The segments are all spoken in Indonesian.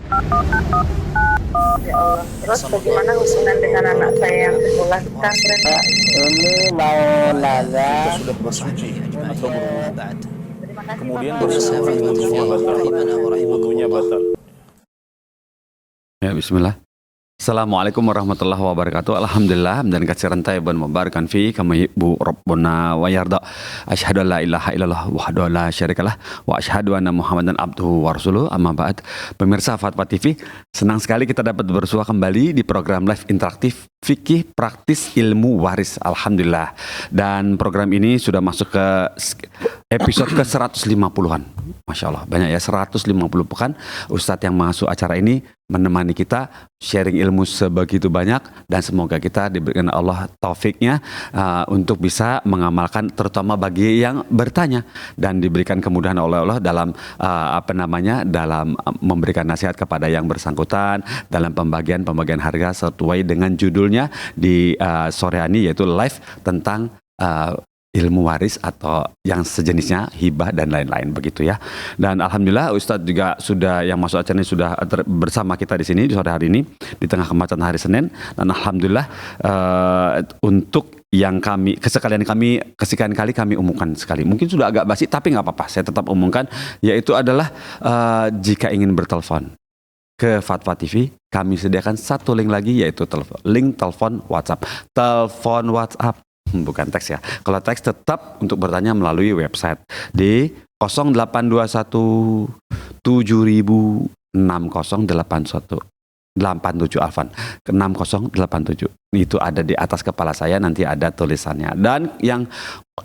Ya Allah. Terus bagaimana hubungan dengan anak saya yang sekolah di pesantren? Ini mau nanya. Kita sudah bersuci atau berwudu. Terima kasih Kemudian Bapak. wudunya batal. Ya, bismillah. Assalamualaikum warahmatullahi wabarakatuh. Alhamdulillah dan katsiran tayyiban mubarakan fi kama yuhibbu rabbuna wa yarda. Asyhadu an la ilaha illallah wahdahu la syarikalah wa asyhadu anna Muhammadan abduhu wa rasuluh. Amma ba'd. Pemirsa Fatwa TV, senang sekali kita dapat bersua kembali di program live interaktif Fikih Praktis Ilmu Waris. Alhamdulillah. Dan program ini sudah masuk ke episode ke 150-an. Masya Allah, banyak ya, 150 pekan Ustadz yang masuk acara ini menemani kita sharing ilmu sebegitu banyak, dan semoga kita diberikan Allah taufiknya untuk bisa mengamalkan, terutama bagi yang bertanya, dan diberikan kemudahan oleh Allah dalam dalam memberikan nasihat kepada yang bersangkutan dalam pembagian harga sesuai dengan judulnya di sore ini, yaitu live tentang ilmu waris atau yang sejenisnya, hibah dan lain-lain begitu ya. Dan alhamdulillah Ustadz juga sudah yang masuk acara ini sudah bersama kita di sini di sore hari ini di tengah kemacetan hari Senin, dan alhamdulillah untuk yang kesekian kali kami umumkan sekali. Mungkin sudah agak basi tapi nggak apa-apa, saya tetap umumkan, yaitu adalah jika ingin bertelepon ke Fatwa TV, kami sediakan satu link lagi, yaitu link telepon WhatsApp. Telepon WhatsApp, bukan teks ya. Kalau teks tetap untuk bertanya melalui website di 0821 7000 6081 87 Alvan 6087. Itu ada di atas kepala saya, nanti ada tulisannya. Dan yang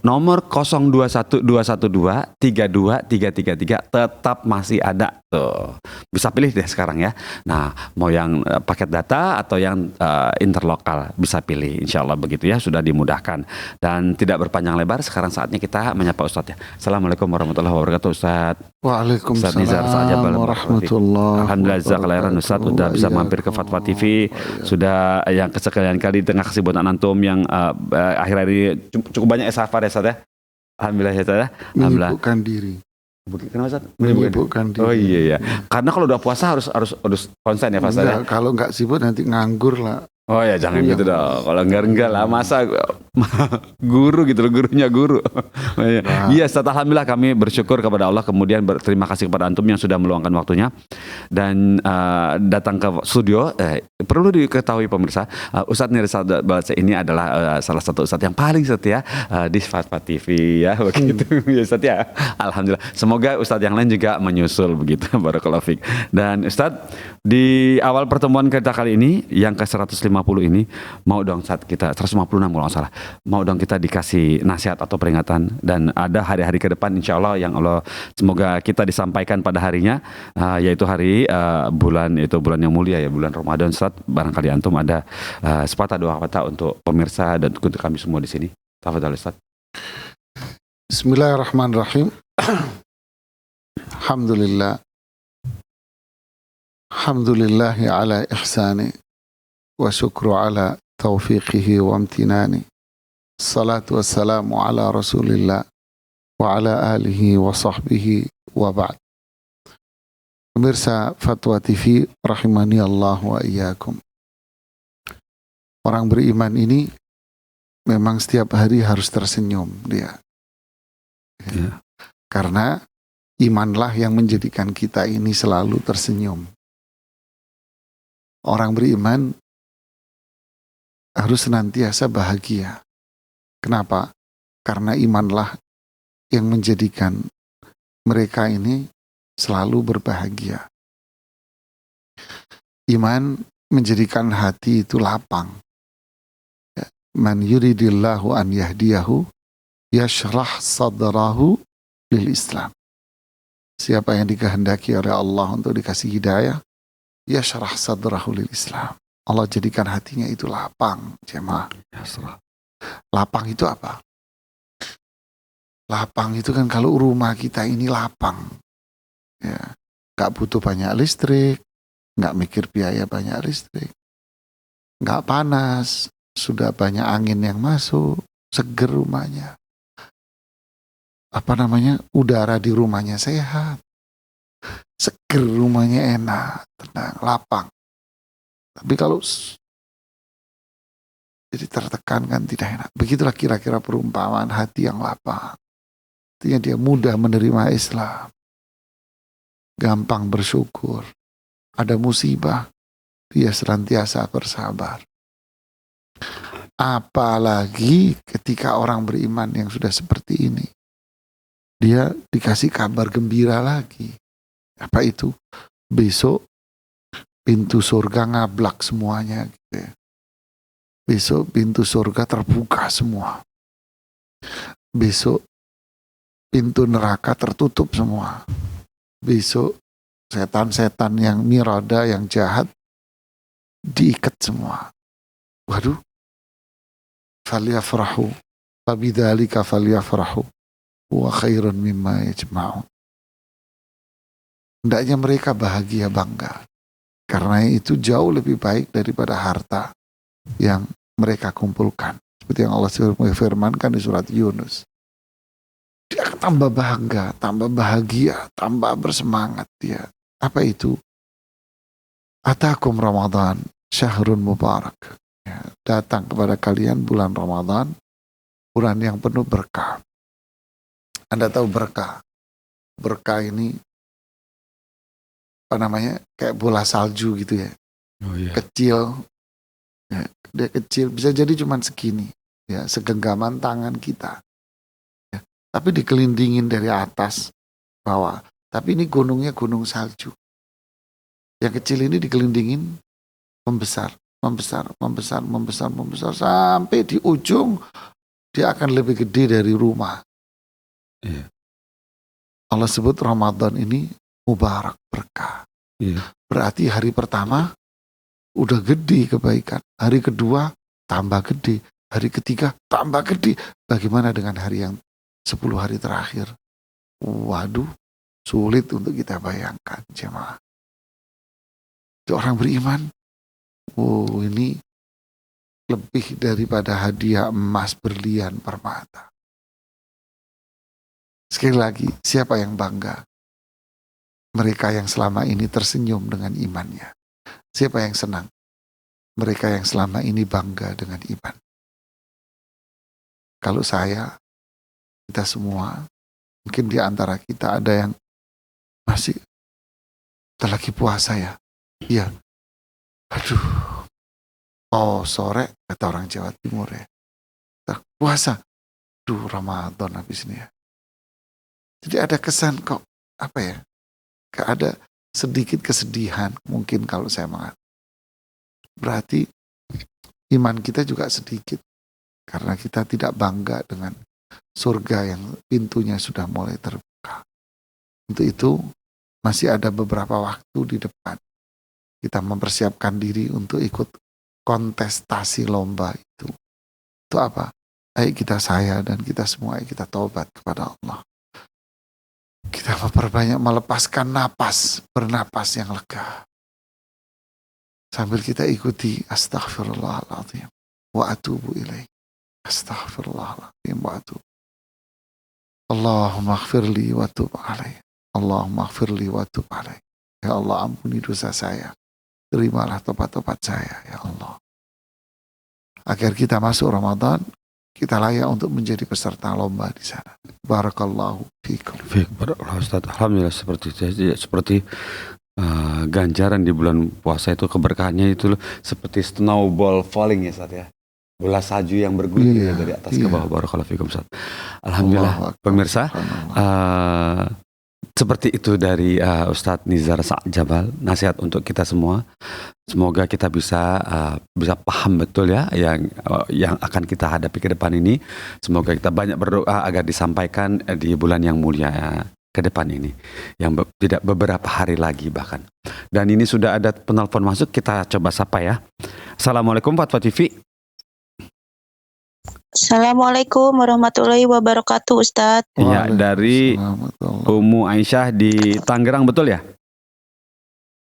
nomor 021212 32333 tetap masih ada tuh. Bisa pilih deh sekarang ya. Nah, mau yang paket data atau yang interlokal bisa pilih, insya Allah begitu ya, sudah dimudahkan. Dan tidak berpanjang lebar, sekarang saatnya kita menyapa Ustadz ya. Assalamualaikum warahmatullahi wabarakatuh Ustadz. Waalaikumsalam warahmatullahi. Alhamdulillah jazakallahu Ustadz sudah bisa mampir ke Fatwa TV. Sudah yang kesekian kali di tengah kesibukan antum yang akhir-akhir ini cukup banyak safar ya Ustadz ya. Alhamdulillah ya Ustadz ya. Menyibukkan diri. Kenapa Ustadz? Menyibukkan diri. Oh iya ya. Karena kalau udah puasa harus konsen ya Ustadz ya. Kalau nggak sibuk nanti nganggur lah. Oh ya jangan gitu dong. Kalau enggak lah, masa guru gitu loh, gurunya guru. Iya, alhamdulillah kami bersyukur kepada Allah, kemudian berterima kasih kepada antum yang sudah meluangkan waktunya dan datang ke studio. Perlu diketahui pemirsa, Ustadz Nirsa Balce ini adalah salah satu Ustadz yang paling setia di Fatwa TV ya, begitu ya Ustadz ya. Alhamdulillah. Semoga Ustadz yang lain juga menyusul begitu. Barakallahu fiik. Dan Ustadz, di awal pertemuan kita kali ini yang ke 150 ini, mau dong saat kita 156 kalau nggak salah, mau dong kita dikasih nasihat atau peringatan, dan ada hari-hari ke depan insya Allah yang Allah semoga kita disampaikan pada harinya, yaitu hari bulan yang mulia ya, bulan Ramadan. Ustaz, barangkali antum ada sepatah dua kata untuk pemirsa dan untuk kami semua di sini. Tafadhal Ustaz. Bismillahirrahmanirrahim. Alhamdulillahi ala ihsani wa syukru ala taufiqihi wa amtinani. Salatu wassalamu ala rasulillah wa ala alihi wa sahbihi wa ba'd. Pemirsa Fatwa TV rahimani Allah wa iyyakum. Orang beriman ini memang setiap hari harus tersenyum dia. Ya. Karena imanlah yang menjadikan kita ini selalu tersenyum. Orang beriman harus senantiasa bahagia. Kenapa? Karena imanlah yang menjadikan mereka ini selalu berbahagia. Iman menjadikan hati itu lapang. Man yuridillahu an yahdiyahu yashrah sadrahu lil Islam. Siapa yang dikehendaki oleh Allah untuk dikasih hidayah, yashrah sadrahu lil Islam. Allah jadikan hatinya itu lapang, jemaah. Lapang itu apa? Lapang itu kan kalau rumah kita ini lapang, ya, nggak butuh banyak listrik, nggak mikir biaya banyak listrik, nggak panas, sudah banyak angin yang masuk, seger rumahnya. Udara di rumahnya sehat. seger, rumahnya enak, tenang, lapang. Tapi kalau jadi tertekan kan tidak enak. Begitulah kira-kira perumpamaan hati yang lapang. Artinya dia mudah menerima Islam, gampang bersyukur. Ada musibah, dia senantiasa bersabar. Apalagi ketika orang beriman yang sudah seperti ini, dia dikasih kabar gembira lagi. Apa itu? Besok pintu surga ngablak semuanya. Gitu ya. Besok pintu surga terbuka semua. Besok pintu neraka tertutup semua. Besok setan-setan yang mirada, yang jahat diikat semua. Waduh. Falyafrahu. Fabidzalika falyafrahu. Wa khairun mimma yajma'un. Hendaknya mereka bahagia, bangga. Karena itu jauh lebih baik daripada harta yang mereka kumpulkan. Seperti yang Allah firmankan di surat Yunus. Dia akan tambah bangga, tambah bahagia, tambah bersemangat dia. Apa itu? Atakum Ramadan, syahrun mubarak. Ya, datang kepada kalian bulan Ramadan, bulan yang penuh berkah. Anda tahu berkah? Berkah ini apa namanya? Kayak bola salju gitu ya. Oh, iya. Kecil. Ya, dia kecil, bisa jadi cuma segini. Ya, segenggaman tangan kita. Ya, tapi dikelindingin dari atas bawah. Tapi ini gunungnya gunung salju. Yang kecil ini dikelindingin membesar, membesar, membesar, membesar, membesar sampai di ujung dia akan lebih gede dari rumah. Iya. Allah sebut Ramadan ini mubarak, berkah. Iya. Berarti hari pertama udah gede kebaikan. Hari kedua tambah gede. Hari ketiga tambah gede. Bagaimana dengan hari yang 10 hari terakhir? Waduh, sulit untuk kita bayangkan, jemaah. Itu orang beriman. Oh, ini lebih daripada hadiah emas berlian permata. Sekali lagi, siapa yang bangga? Mereka yang selama ini tersenyum dengan imannya. Siapa yang senang? Mereka yang selama ini bangga dengan iman. Kalau saya, kita semua, mungkin di antara kita ada yang masih, kita lagi puasa ya. Iya. Aduh. Oh, sore, kata orang Jawa Timur ya. Puasa. Duh, Ramadan habis ini ya. Jadi ada kesan kok, apa ya? Ada sedikit kesedihan mungkin kalau saya mengatakan. Berarti iman kita juga sedikit. Karena kita tidak bangga dengan surga yang pintunya sudah mulai terbuka. Untuk itu masih ada beberapa waktu di depan. Kita mempersiapkan diri untuk ikut kontestasi lomba itu. Itu apa? Ayo saya dan kita semua, ayo kita taubat kepada Allah. Kita memperbanyak melepaskan napas, bernapas yang lega. Sambil kita ikuti astaghfirullahaladzim wa atubu ilaih. Astaghfirullahaladzim wa atubu. Allahumma aghfirli wa tub alaih. Allahumma aghfirli wa tub alaih. Ya Allah, ampuni dosa saya. Terimalah tobat-tobat saya, ya Allah. Agar kita masuk Ramadan, kita layak untuk menjadi peserta lomba di sana. Barakallahu fiikum. Barakallahu Ustaz. Alhamdulillah seperti ganjaran di bulan puasa itu, keberkahannya itu seperti snowball falling ya Ustaz ya. Bola salju yang bergulir dari atas ke bawah. Barakallahu fiikum Ustaz. Alhamdulillah. Pemirsa, seperti itu dari Ustadz Nizar Sa'jabal, nasihat untuk kita semua. Semoga kita bisa paham betul ya yang akan kita hadapi ke depan ini. Semoga kita banyak berdoa agar disampaikan di bulan yang mulia ke depan ini, yang tidak beberapa hari lagi bahkan. Dan ini sudah ada penelpon masuk, kita coba sapa ya. Assalamualaikum Fatwa TV. Assalamualaikum warahmatullahi wabarakatuh, Ustadz. Iya, dari Ummu Aisyah di Tangerang, betul ya?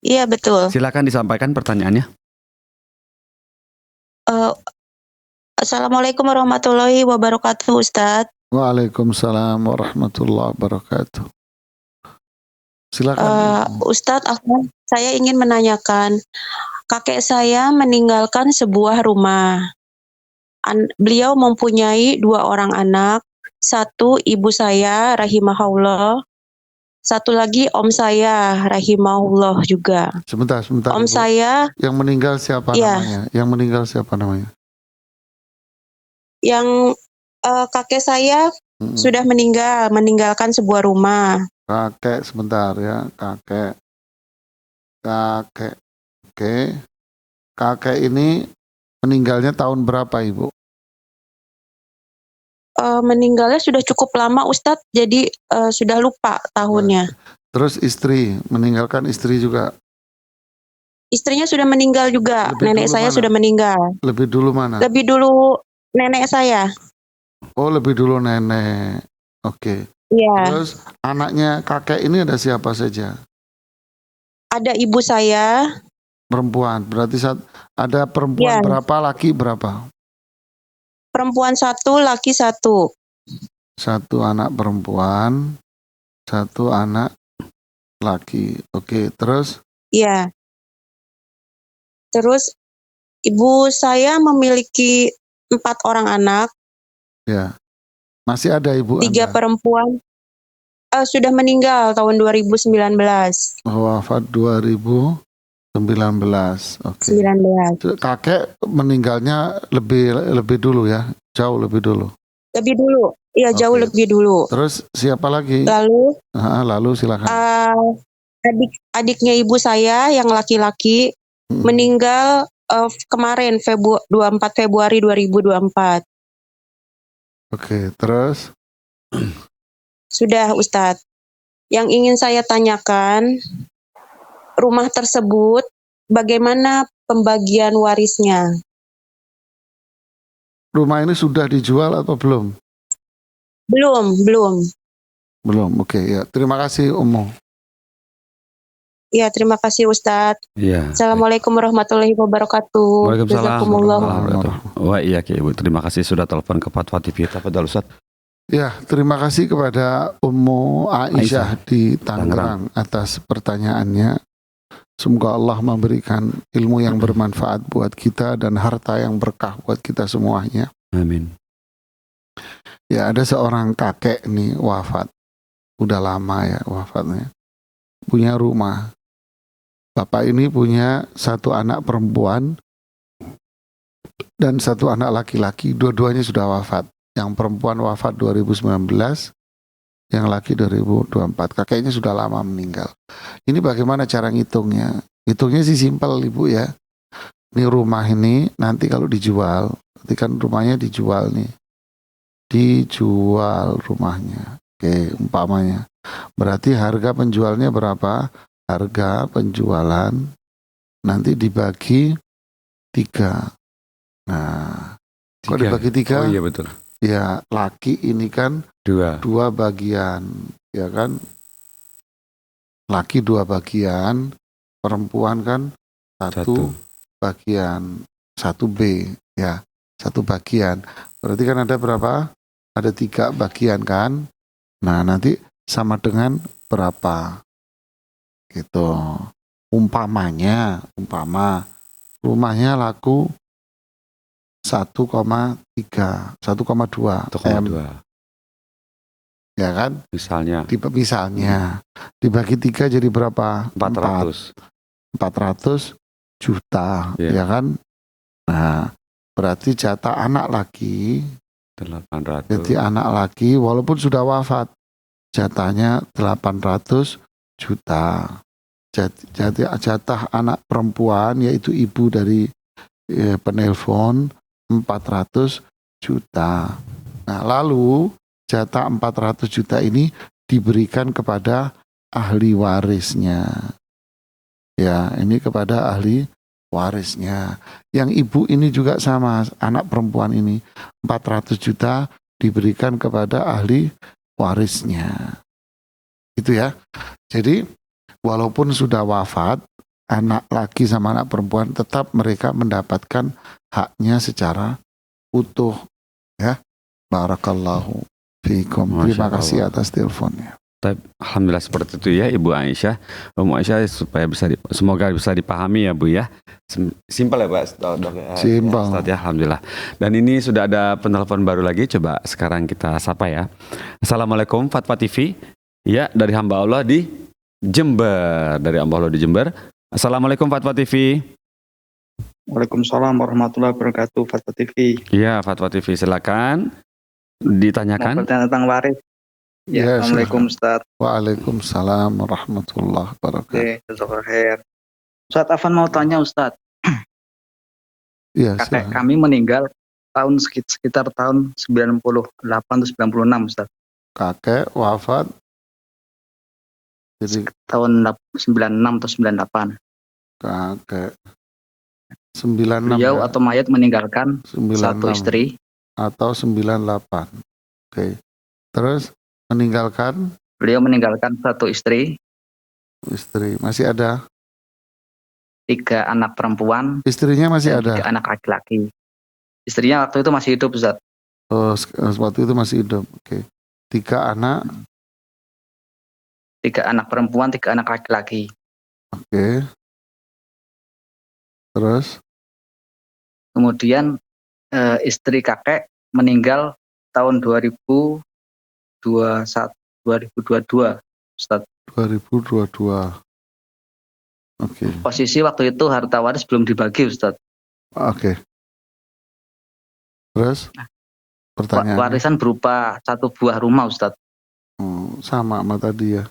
Iya, betul. Silakan disampaikan pertanyaannya. Assalamualaikum warahmatullahi wabarakatuh, Ustadz. Waalaikumsalam warahmatullahi wabarakatuh. Silakan. Ustadz, saya ingin menanyakan, kakek saya meninggalkan sebuah rumah. Beliau mempunyai 2 orang anak, satu ibu saya rahimahullah, satu lagi om saya rahimahullah juga. Sebentar, Om Ibu. saya, Yang meninggal siapa ya, namanya? Yang meninggal siapa namanya? yang kakek saya sudah meninggalkan sebuah rumah. Kakek, sebentar ya, kakek. Oke. Kakek ini meninggalnya tahun berapa, Ibu? Meninggalnya sudah cukup lama Ustadz, jadi sudah lupa tahunnya. Terus istri, meninggalkan istri juga. Istrinya sudah meninggal juga, nenek saya sudah meninggal. Lebih dulu mana? Lebih dulu nenek saya. Oh, lebih dulu nenek. Oke. Iya. Terus anaknya kakek ini ada siapa saja? Ada ibu saya. Perempuan. Berarti ada perempuan berapa, laki berapa? Perempuan 1, laki 1. 1 anak perempuan, 1 anak laki. Oke, terus? Iya. Terus ibu saya memiliki 4 orang anak. Ya. Masih ada ibu 3 Anda? perempuan. Sudah meninggal tahun 2019. Wafat 2019. Oke. 19. Kakek meninggalnya lebih dulu ya, jauh lebih dulu. Lebih dulu. Iya, jauh lebih dulu. Terus siapa lagi? Lalu silakan. Adiknya ibu saya yang laki-laki meninggal kemarin 24 Februari 2024. Oke, terus? Sudah Ustadz. Yang ingin saya tanyakan, rumah tersebut bagaimana pembagian warisnya? Rumah ini sudah dijual atau belum? Belum. Belum, oke ya. Terima kasih Umu. Ya, terima kasih Ustadz. Iya. Assalamualaikum warahmatullahi wabarakatuh. Waalaikumsalam Jazakumullah. warahmatullahi wabarakatuh. Wah iya Ki Ibu, terima kasih sudah telepon ke Fatwa TV. Tafadhol Ustaz. Ya, terima kasih kepada Ummu Aisyah di Tangerang atas pertanyaannya. Semoga Allah memberikan ilmu yang bermanfaat buat kita dan harta yang berkah buat kita semuanya. Amin. Ya, ada seorang kakek nih wafat. Udah lama ya wafatnya. Punya rumah. Bapak ini punya 1 anak perempuan dan 1 anak laki-laki. Dua-duanya sudah wafat. Yang perempuan wafat 2019, yang laki 2024. Kakeknya sudah lama meninggal. Ini bagaimana cara ngitungnya? Hitungnya sih simpel Ibu ya. Ini rumah ini nanti kalau dijual, nanti kan rumahnya dijual nih. Dijual rumahnya. Oke, umpamanya. Berarti harga penjualnya berapa? Harga penjualan nanti dibagi 3. Nah, kok dibagi 3? Oh iya betul. Ya, laki ini kan 2 bagian, ya kan? Laki 2 bagian, perempuan kan 1 bagian, 1B, ya, 1 bagian. Berarti kan ada berapa? Ada 3 bagian kan? Nah, nanti sama dengan berapa? Gitu. Umpama rumahnya laku 1,3, 1,2 M. Ya kan? Misalnya dibagi 3 jadi berapa? 400 juta, ya kan? Nah, berarti jatah anak laki 800. Jadi anak laki walaupun sudah wafat jatahnya 800 juta. Jadi jatah anak perempuan yaitu ibu dari penelpon 400 juta. Nah, lalu jatah 400 juta ini diberikan kepada ahli warisnya. Ya, ini kepada ahli warisnya. Yang ibu ini juga sama, anak perempuan ini 400 juta diberikan kepada ahli warisnya. Itu ya. Jadi walaupun sudah wafat, anak laki sama anak perempuan tetap mereka mendapatkan haknya secara utuh. Ya. Barakallahu fiikum. Terima kasih atas teleponnya. Alhamdulillah seperti itu ya Ibu Aisyah. Ibu Aisyah supaya semoga bisa dipahami ya Bu ya. Simpel ya Pak Dok ya. Simpel. Ustaz ya, alhamdulillah. Dan ini sudah ada penelpon baru lagi, coba sekarang kita sapa ya. Assalamualaikum Fatwa TV. Ya, dari hamba Allah di Jember. Dari hamba Allah di Jember. Assalamualaikum Fatwa TV. Waalaikumsalam warahmatullahi wabarakatuh, Fatwa TV. Iya, Fatwa TV silakan ditanyakan. Mau bertanya tentang waris. Ya, Assalamualaikum Ustaz. Waalaikumsalam warahmatullahi wabarakatuh. Oke, jazakallahu khair. Ustaz Afan mau tanya Ustaz, Ya, kakek silakan. kami meninggal sekitar tahun 98 atau 96 Ustaz. Kakek wafat. Jadi Tahun 96 atau 98. kakek 96 Beliau ya? atau mayat meninggalkan 96 satu istri, atau 98. Oke. Terus meninggalkan beliau meninggalkan satu istri, istri. Masih ada? 3 anak perempuan, Istrinya masih dan 3 ada? anak laki-laki. Istrinya waktu itu masih hidup Ustaz. Oh, waktu itu masih hidup. Oke. 3 anak. 3 anak perempuan, 3 anak laki-laki. Oke. Terus Kemudian istri kakek meninggal tahun 2022, Ustaz. 2022. Oke. Posisi waktu itu harta waris belum dibagi, Ustaz. Oke. Terus pertanyaan Warisan berupa 1 buah rumah, Ustaz. sama sama tadi ya.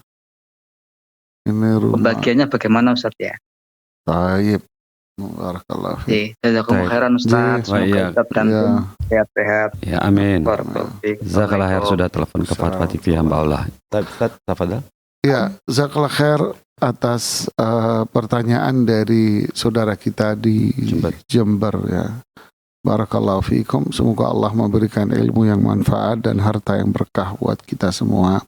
Ini rumah. Pembagiannya bagaimana, Ustaz ya? Taib. Barakallahu fiik. Jazakumullah khairan, Ustaz. Wah, iya. Semoga Ustaz dan Ya. sehat-sehat. Ya, amin. Barakallahu fiik. Jazakallah khair sudah telepon ke Fatwa TV hamba Allah. Ustaz, tafadhal. Ya, jazakallah khair atas pertanyaan dari saudara kita di Jember ya. Barakallahu fiikum. Semoga Allah memberikan ilmu yang manfaat dan harta yang berkah buat kita semua.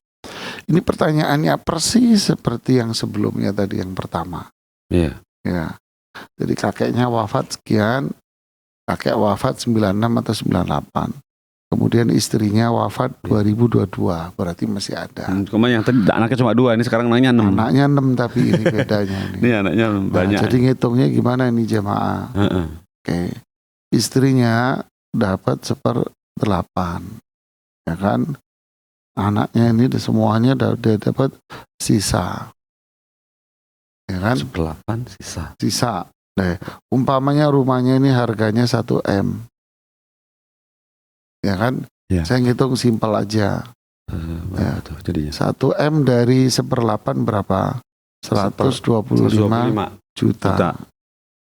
Ini pertanyaannya persis seperti yang sebelumnya tadi yang pertama. Iya. Ya. Jadi kakeknya wafat sekian, kakek wafat 96 atau 98. Kemudian istrinya wafat 2022, berarti masih ada. Kemarin yang tadi anaknya cuma 2, ini sekarang anaknya 6. Anaknya 6 tapi ini bedanya ini. Ini anaknya banyak. Jadi ngitungnya gimana ini jemaah? Oke. Istrinya dapat 1/8. Ya kan? Anaknya ini semuanya dia dapat sisa. Ya kan? 1/8 sisa. Sisa. Nah, umpamanya rumahnya ini harganya 1 M. Ya kan? Ya. Saya ngitung simpel aja. Berapa tuh jadinya? 1 M dari 1/8 berapa? 125 juta.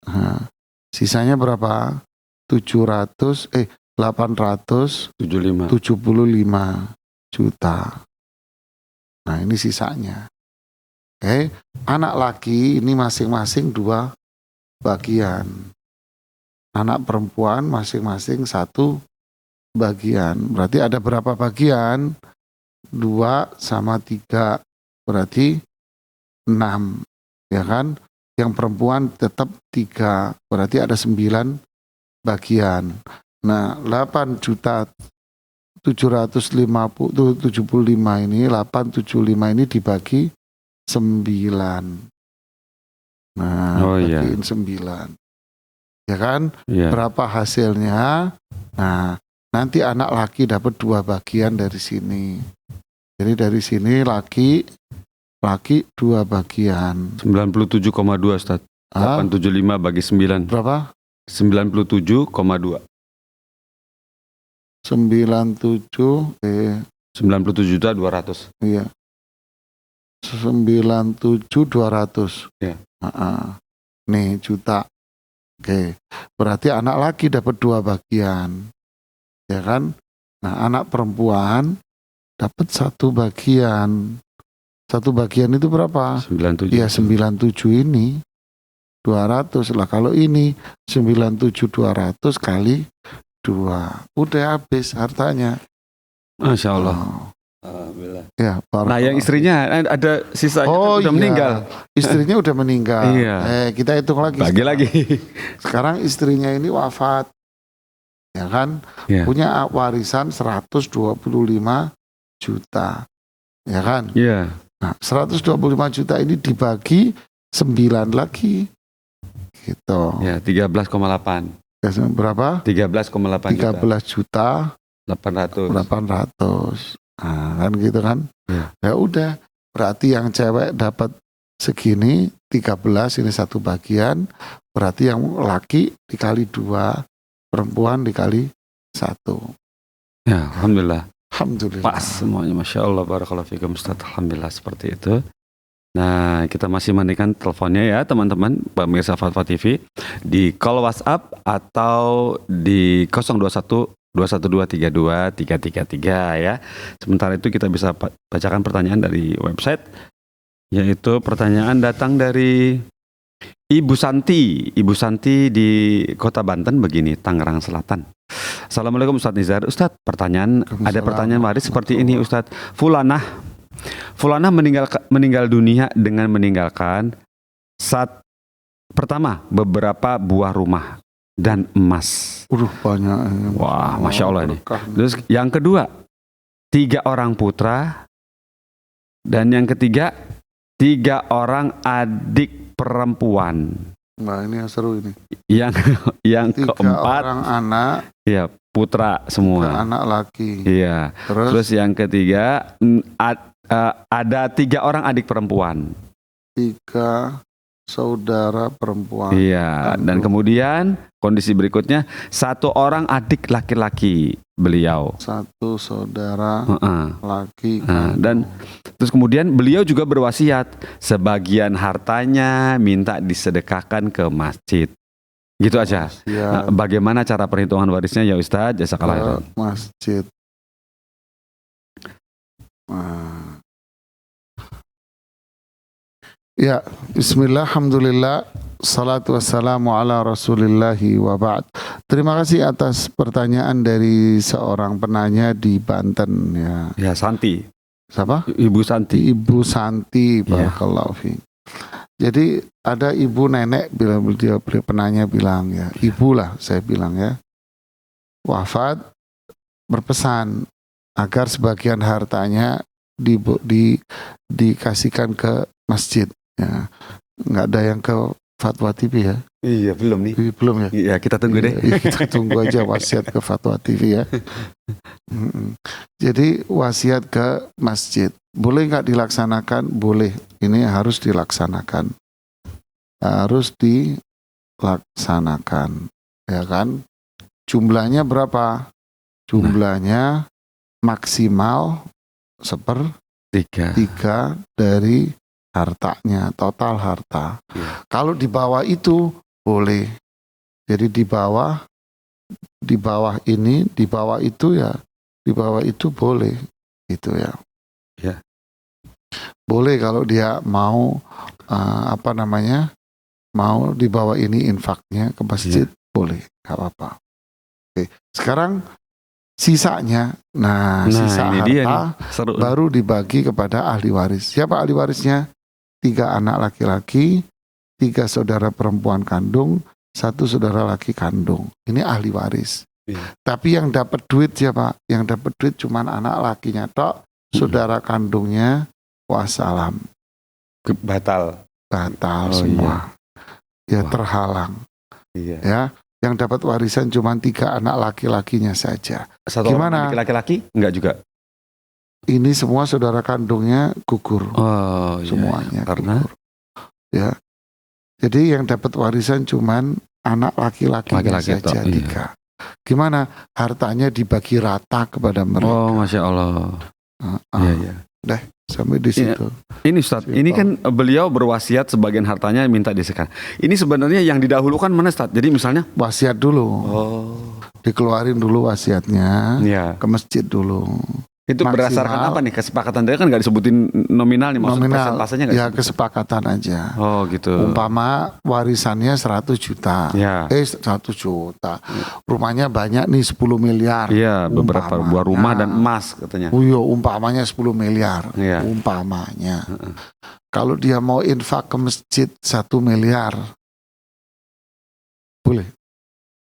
Nah, sisanya berapa? 875 juta. Nah, ini sisanya. Oke, anak laki ini masing-masing 2 bagian. Anak perempuan masing-masing 1 bagian. Berarti ada berapa bagian? 2 sama 3. Berarti 6. Ya kan? Yang perempuan tetap 3. Berarti ada 9 bagian. Nah, 8.775 ini 875 ini dibagi 9. Nah, bagiin 9. Ya kan? Iya. Berapa hasilnya? Nah, nanti anak laki dapat 2 bagian dari sini. Jadi dari sini laki 2 bagian. 97,2 Ustaz. 875 bagi 9. Berapa? 97,2. 97.200. Iya. 97.200. Ya. Nih juta. Oke. Berarti anak laki dapat 2 bagian. Ya kan? Nah, anak perempuan dapat 1 bagian. 1 bagian itu berapa? 97. Ya 97 ini 200 lah. Kalau ini 97.200 kali 2. Udah habis hartanya. Masya Allah. Ya, nah, yang istrinya ada sisanya udah meninggal. Istrinya udah meninggal. Iya. Kita hitung lagi. Bagi lagi. Sekarang istrinya ini wafat. Ya kan? Ya. Punya warisan 125 juta. ya kan? Iya. Nah, 125 juta ini dibagi 9 lagi. Gitu. Ya, 13,8. Berapa? 13,8 juta. 13 juta 800. 800. Nah, kan gitu kan? Iya. Ya udah, berarti yang cewek dapat segini 13, ini satu bagian, berarti yang laki dikali 2, perempuan dikali 1. Ya, alhamdulillah. Alhamdulillah. Pas semuanya, Masya Allah, barakallahu fikum Ustaz. Alhamdulillah seperti itu. Nah, kita masih mandikan teleponnya ya teman-teman pemirsa Fatwa TV di call WhatsApp atau di 021 212 32 333 ya. Sementara itu kita bisa bacakan pertanyaan dari website, yaitu pertanyaan datang dari Ibu Santi. Ibu Santi di Kota Banten begini, Tangerang Selatan. Assalamualaikum Ustadz Nizar. Ustadz, ada pertanyaan waris seperti ini Ustadz. Fulanah meninggal dunia dengan meninggalkan pertama beberapa buah rumah dan emas. Banyak. Wah, Masya Allah ini. Terus yang kedua 3 orang putra, dan yang ketiga 3 orang adik perempuan. Nah, ini yang seru ini. Yang 3 keempat, orang anak, ya putra semua. 3 anak laki. Iya. Terus yang ketiga ada 3 orang adik perempuan. 3 saudara perempuan. Iya. Dan kemudian kondisi berikutnya 1 orang adik laki-laki beliau. 1 saudara laki. Dan terus kemudian beliau juga berwasiat sebagian hartanya minta disedekahkan ke masjid. Gitu aja. Nah, bagaimana cara perhitungan warisnya ya Ustadz? Jazakallah khairan. Masjid. Ya, bismillah, alhamdulillah, salatu wassalamu ala rasulillahi wa ba'd. Terima kasih atas pertanyaan dari seorang penanya di Banten ya. Ya, Santi. Siapa? Ibu Santi. Ibu Santi, barakallahu fiik. Jadi ada ibu nenek bilang, dia penanya bilang ya, ibu lah saya bilang ya, wafat berpesan agar sebagian hartanya dikasihkan ke masjid ya. Nggak ada yang ke Fatwa TV ya? Iya, belum nih. Belum ya? Iya, kita tunggu deh. Kita tunggu aja wasiat ke Fatwa TV ya. Jadi wasiat ke masjid. Boleh nggak dilaksanakan? Boleh. Ini harus dilaksanakan. Harus dilaksanakan. Ya kan? Jumlahnya berapa? Jumlahnya maksimal 1/3 dari hartanya, total harta. Kalau di bawah itu boleh. Jadi di bawah ini, di bawah itu ya, di bawah itu boleh gitu ya. Ya. Boleh kalau dia mau mau di bawah ini infaknya ke masjid, boleh, nggak apa-apa. Oke. Sekarang sisanya, sisa harta baru dibagi kepada ahli waris. Siapa ahli warisnya? 3 anak laki-laki, 3 saudara perempuan kandung, 1 saudara laki kandung. Ini ahli waris. Tapi yang dapat duit siapa? Yang dapat duit cuma anak lakinya tok, saudara kandungnya wassalam. Batal Semua. Ya terhalang. Iya. Ya, yang dapat warisan cuma 3 anak laki-lakinya saja. 1 Gimana? orang laki-laki? Enggak juga. Ini semua saudara kandungnya gugur. Semuanya karena gugur. Ya. Jadi yang dapat warisan cuman anak laki-lakinya saja 3. Gimana? Hartanya dibagi rata kepada mereka. Oh, Masya Allah. Iya. Dah, sampai di situ. Ini Ustadz, ini kan beliau berwasiat sebagian hartanya minta disedekahkan. Ini sebenarnya yang didahulukan mana Ustadz? Jadi misalnya wasiat dulu. Dikeluarin dulu wasiatnya. Ke masjid dulu. Itu maksimal, berdasarkan apa nih? Kesepakatan dia kan nggak disebutin nominal nih, maksud persentasenya nggak? Ya kesepakatan aja. Oh gitu. Umpama warisannya 100 juta. 100 juta. Rumahnya banyak nih 10 miliar. Iya, beberapa buah rumah dan emas katanya. Umpamanya 10 miliar. Umpamanya. Kalau dia mau infak ke masjid 1 miliar. Boleh.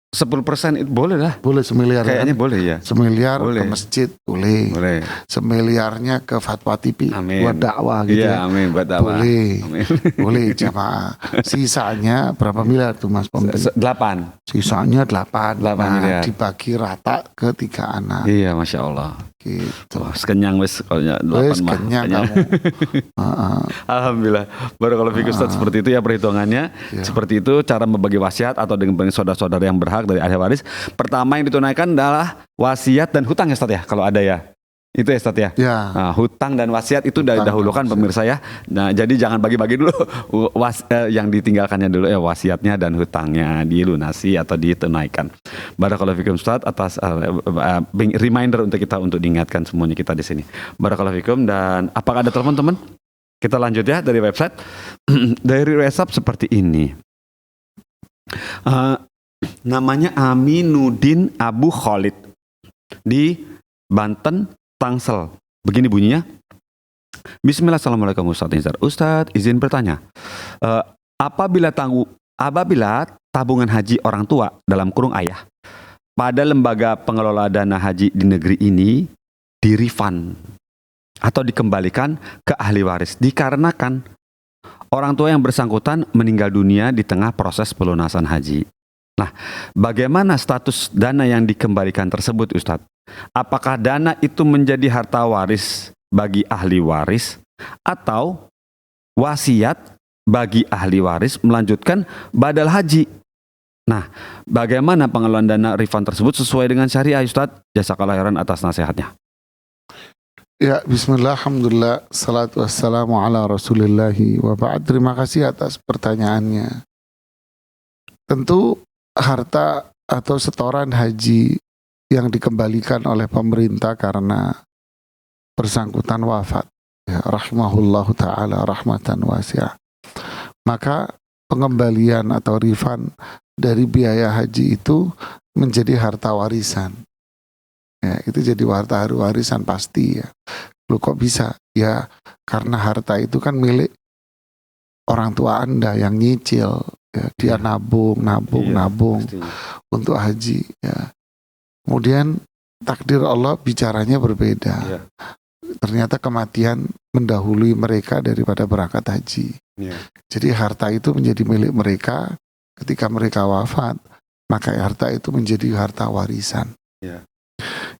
10% itu boleh lah. Boleh semiliar Kayaknya kan? boleh ya. Semiliar Boleh. ke masjid boleh. Boleh. Semiliarnya ke Fatwa TV Amin. buat dakwah gitu Iya, ya. amin buat apa? Boleh. Amin. Boleh jamaah. Sisanya berapa miliar tuh Mas Pompi? 8. Sisanya 8. 8 miliar. Dibagi rata ke 3 anak. Iya, Masya Allah. Gitu. Wah, sekenyang wes kalau 8 Wes mah. kenyang kamu. Heeh. Alhamdulillah. Barakallahu fikum Ustaz, seperti itu ya perhitungannya. Ya. Seperti itu cara membagi wasiat atau dengan saudara-saudara yang berhak dari ahli waris. Pertama yang ditunaikan adalah wasiat dan hutang ya Ustaz ya, kalau ada ya. Itu ya Ustaz ya. Ya. Nah, hutang dan wasiat itu Hutang dahulukan dan pemirsa ya. Nah, jadi jangan bagi-bagi dulu yang ditinggalkannya dulu ya, wasiatnya dan hutangnya dilunasi atau ditunaikan. Barakallahu fikum Ustaz atas reminder untuk kita untuk diingatkan semuanya kita di sini. Barakallahu fikum. Dan apakah ada telepon teman? Kita lanjut ya dari website. Dari WhatsApp seperti ini. Namanya Aminuddin Abu Khalid di Banten, Tangsel. Begini bunyinya. Bismillah, assalamualaikum Ustaz Nizar. Ustaz izin bertanya. Apabila tabungan haji orang tua dalam kurung ayah pada lembaga pengelola dana haji di negeri ini di-refund atau dikembalikan ke ahli waris dikarenakan orang tua yang bersangkutan meninggal dunia di tengah proses pelunasan haji. Nah, bagaimana status dana yang dikembalikan tersebut Ustadz? Apakah dana itu menjadi harta waris bagi ahli waris atau wasiat bagi ahli waris melanjutkan badal haji? Nah, bagaimana pengelolaan dana refund tersebut sesuai dengan syariah Ustadz? Jazakallahu khairan atas nasihatnya. Ya, bismillah, alhamdulillah, salatu wassalamu ala rasulillahi wa ba'd. Terima kasih atas pertanyaannya. Tentu harta atau setoran haji yang dikembalikan oleh pemerintah karena bersangkutan wafat, ya, rahimahullahu ta'ala rahmatan wasi'ah, maka pengembalian atau refund dari biaya haji itu menjadi harta warisan. Ya, itu jadi harta warisan pasti ya. Loh kok bisa? Ya karena harta itu kan milik orang tua Anda yang nyicil. Ya, dia nabung Pastinya. untuk haji. Ya. Kemudian takdir Allah bicaranya berbeda. Ya. Ternyata kematian mendahului mereka daripada berangkat haji. Ya. Jadi harta itu menjadi milik mereka ketika mereka wafat. Maka harta itu menjadi harta warisan. Ya.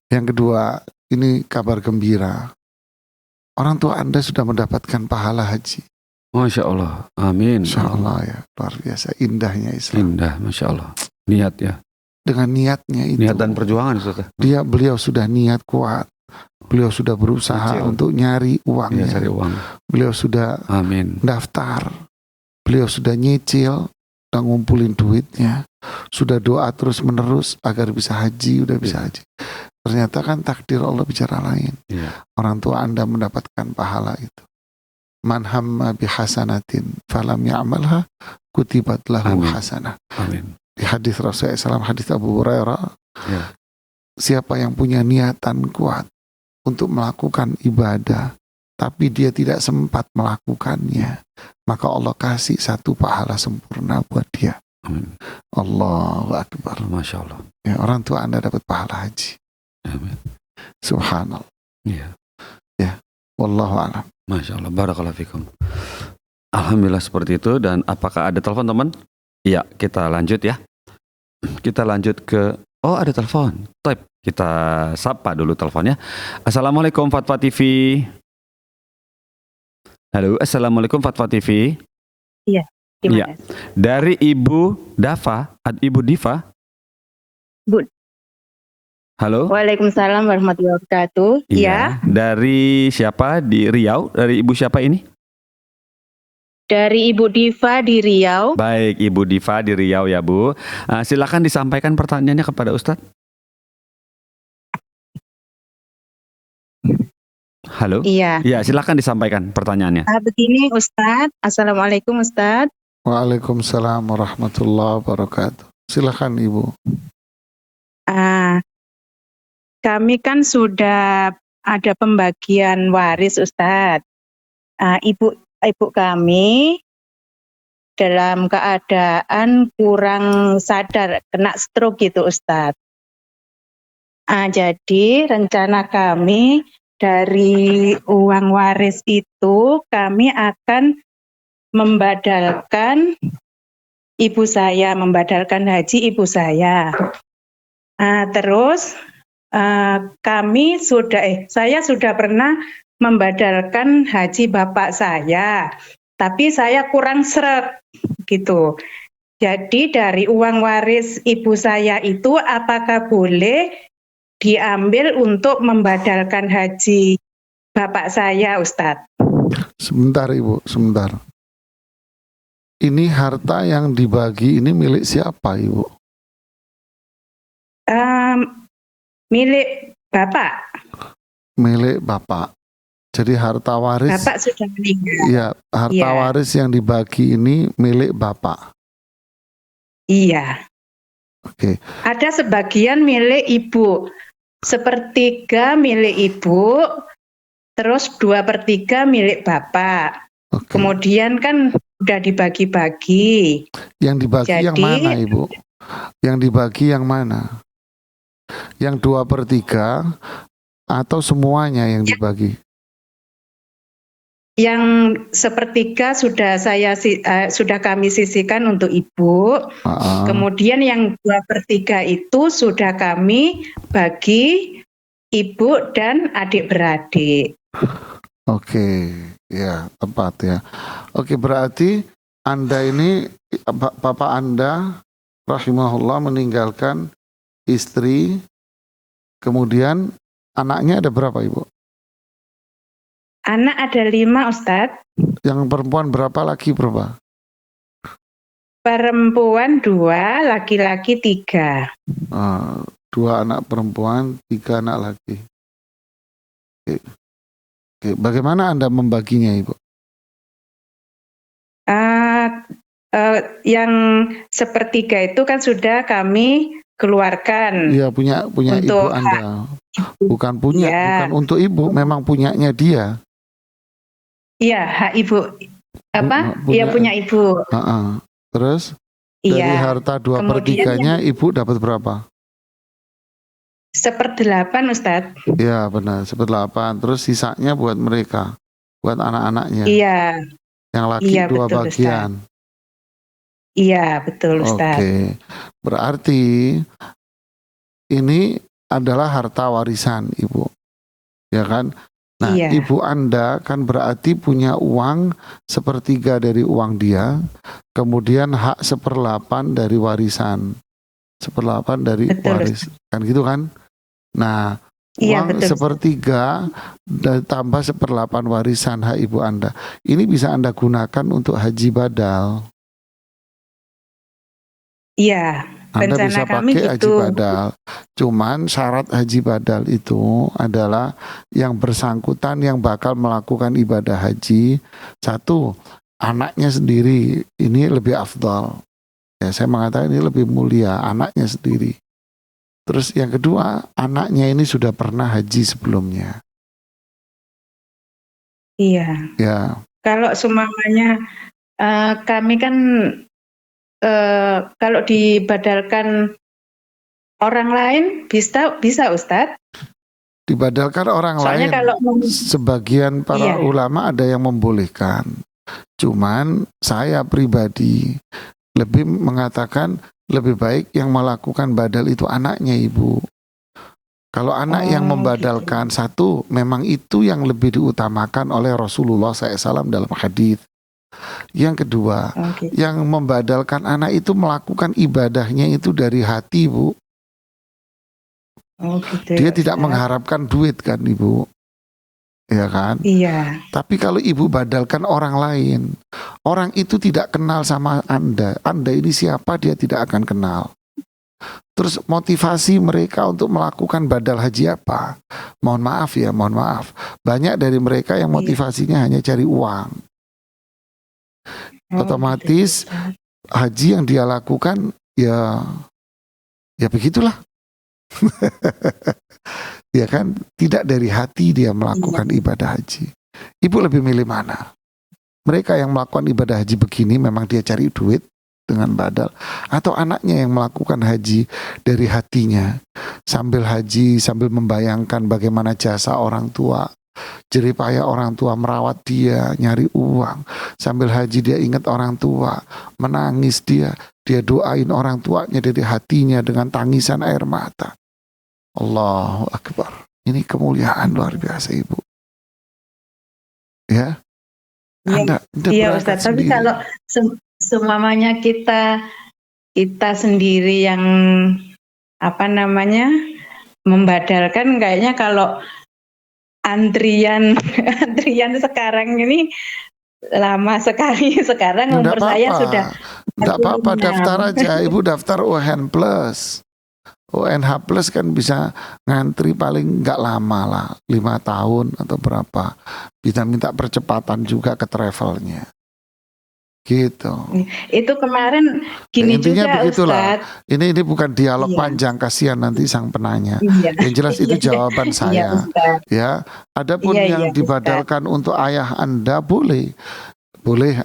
Yang kedua, ini kabar gembira. Orang tua Anda sudah mendapatkan pahala haji. Masya Allah, amin. Insya Allah ya, luar biasa indahnya Islam. Indah, Masya Allah. Niat ya. Dengan niatnya itu, Niat dan perjuangan Ustaz. beliau sudah niat kuat. Beliau sudah berusaha Nyicil. untuk nyari uangnya. Iya, cari uang. Beliau sudah Amin. daftar. Beliau sudah nyicil, udah ngumpulin duitnya. Sudah doa terus menerus agar bisa haji, udah bisa haji. Ternyata kan takdir Allah bicara lain. Iya. Orang tua Anda mendapatkan pahala itu. Man hamma bihasanatin falam ya'malha kutibat lahu Amin. hasanah. Amin. Di hadis Rasulullah SAW, hadis Abu Hurairah, Ya. siapa yang punya niatan kuat untuk melakukan ibadah tapi dia tidak sempat melakukannya, maka Allah kasih satu pahala sempurna buat dia. Amin. Allahu Akbar. Masya Allah. Ya, orang tua Anda dapat pahala haji. Amin. Subhanallah. Iya. Wallahu a'lam. Masya Allah. Barakallahu fikum. Alhamdulillah seperti itu. Dan apakah ada telepon teman? Iya, kita lanjut ya. Kita lanjut ke... Oh, ada telepon. Type. Kita sapa dulu teleponnya. Assalamualaikum Fatwa TV. Halo, Assalamualaikum Fatwa TV. Gimana? Dari Ibu Dafa, Ibu Diva. Bu. Halo. Waalaikumsalam warahmatullahi wabarakatuh. Iya. Ya, Dari siapa di Riau? Dari Ibu siapa ini? dari Ibu Diva di Riau. Baik, Ibu Diva di Riau ya Bu. Silakan disampaikan pertanyaannya kepada Ustadz. Halo. Iya. Ya, silakan disampaikan pertanyaannya. Begini Ustadz. Assalamualaikum Ustadz. Waalaikumsalam warahmatullahi wabarakatuh. Silakan Ibu. Kami kan sudah ada pembagian waris Ustadz. Ibu kami dalam keadaan kurang sadar, kena stroke gitu Ustadz. Jadi rencana kami dari uang waris itu kami akan membadalkan haji ibu saya. Terus saya sudah pernah membadalkan haji bapak saya, tapi saya kurang seret gitu. Jadi dari uang waris ibu saya itu apakah boleh diambil untuk membadalkan haji bapak saya, Ustadz? Sebentar Ibu, sebentar. Ini harta yang dibagi ini milik siapa Ibu? Milik bapak. Milik bapak. Jadi harta waris. Bapak sudah meninggal. Iya, harta waris yang dibagi ini milik bapak. Iya. Oke. Ada sebagian milik ibu, 1/3 milik ibu, terus 2/3 milik bapak. Oke. Kemudian kan udah dibagi-bagi. Yang dibagi yang mana Ibu? Yang dibagi yang mana? Yang 2/3 atau semuanya yang dibagi? Yang 1/3 sudah kami sisihkan untuk ibu. Kemudian yang 2/3 itu sudah kami bagi ibu dan adik-beradik. Oke, ya tepat ya. Oke, berarti Anda ini, Bapak Anda rahimahullah meninggalkan istri, kemudian anaknya ada berapa Ibu? Anak ada 5 Ustadz. Yang perempuan berapa, laki berapa? Perempuan 2, laki-laki 3. 2 anak perempuan, 3 anak laki. Oke. Bagaimana Anda membaginya Ibu? Yang 1/3 itu kan sudah kami keluarkan. Iya, punya untuk ibu Anda. Bukan untuk ibu, memang punyanya dia. Iya, hak ibu. Punya ibu. Terus dari harta 2/3-nya ibu dapat berapa? 1/8 Ustadz. Iya benar, 1/8. Terus sisanya buat mereka, buat anak-anaknya. Iya. Yang laki 2 bagian. Ustadz. Iya betul Ustadz. Oke, berarti ini adalah harta warisan Ibu, ya kan? Nah, Ibu Anda kan berarti punya uang 1/3 dari uang dia, kemudian hak 1/8 dari warisan, 1/8 dari waris, kan gitu kan? Nah, uang 1/3 tambah 1/8 warisan hak Ibu Anda, ini bisa Anda gunakan untuk haji badal. Iya, Anda bisa pakai haji gitu. badal. Cuman syarat haji badal itu adalah yang bersangkutan yang bakal melakukan ibadah haji, 1, anaknya sendiri, ini lebih afdal. Ya, saya mengatakan ini lebih mulia, anaknya sendiri. Terus yang kedua, anaknya ini sudah pernah haji sebelumnya. Iya. Ya. Kalau semuanya kami kan kalau dibadalkan orang lain bisa Ustadz? Dibadalkan orang lain, sebagian para ulama ada yang membolehkan. Cuman saya pribadi lebih mengatakan lebih baik yang melakukan badal itu anaknya Ibu. Kalau anak yang membadalkan, 1, memang itu yang lebih diutamakan oleh Rasulullah SAW dalam hadis. Yang kedua, yang membadalkan anak itu melakukan ibadahnya itu dari hati Bu. Dia tidak mengharapkan duit kan Ibu, ya kan? Iya. Tapi kalau Ibu badalkan orang lain, orang itu tidak kenal sama Anda ini siapa dia tidak akan kenal. Terus motivasi mereka untuk melakukan badal haji apa? Mohon maaf, banyak dari mereka yang motivasinya hanya cari uang. Otomatis haji yang dia lakukan ya begitulah. Ya kan, tidak dari hati dia melakukan ibadah haji. Ibu lebih milih mana? Mereka yang melakukan ibadah haji begini memang dia cari duit dengan badal, atau anaknya yang melakukan haji dari hatinya, sambil haji sambil membayangkan bagaimana jasa orang tua, jerih payah orang tua merawat dia, nyari uang, sambil haji dia ingat orang tua, menangis dia doain orang tuanya dari hatinya dengan tangisan air mata. Allahu Akbar. Ini kemuliaan luar biasa, Ibu. Ya. Anda Iya berangkat Ustaz, tapi sendiri. kalau seumpamanya kita sendiri yang membadalkan, kayaknya kalau antrian sekarang ini lama sekali. Sekarang umur saya sudah Enggak apa-apa, 46. daftar aja. Ibu daftar UHN Plus. UNH Plus kan bisa ngantri paling nggak lama lah, 5 tahun atau berapa. Bisa minta percepatan juga ke travelnya. Gitu. Itu kemarin gini Intinya juga begitulah. Ustadz. Ini bukan dialog Iya. panjang, kasihan nanti sang penanya. Iya. Yang jelas itu Iya. jawaban Iya saya. Ustadz. Ya, adapun Iya, yang iya, dibadalkan untuk ayah Anda boleh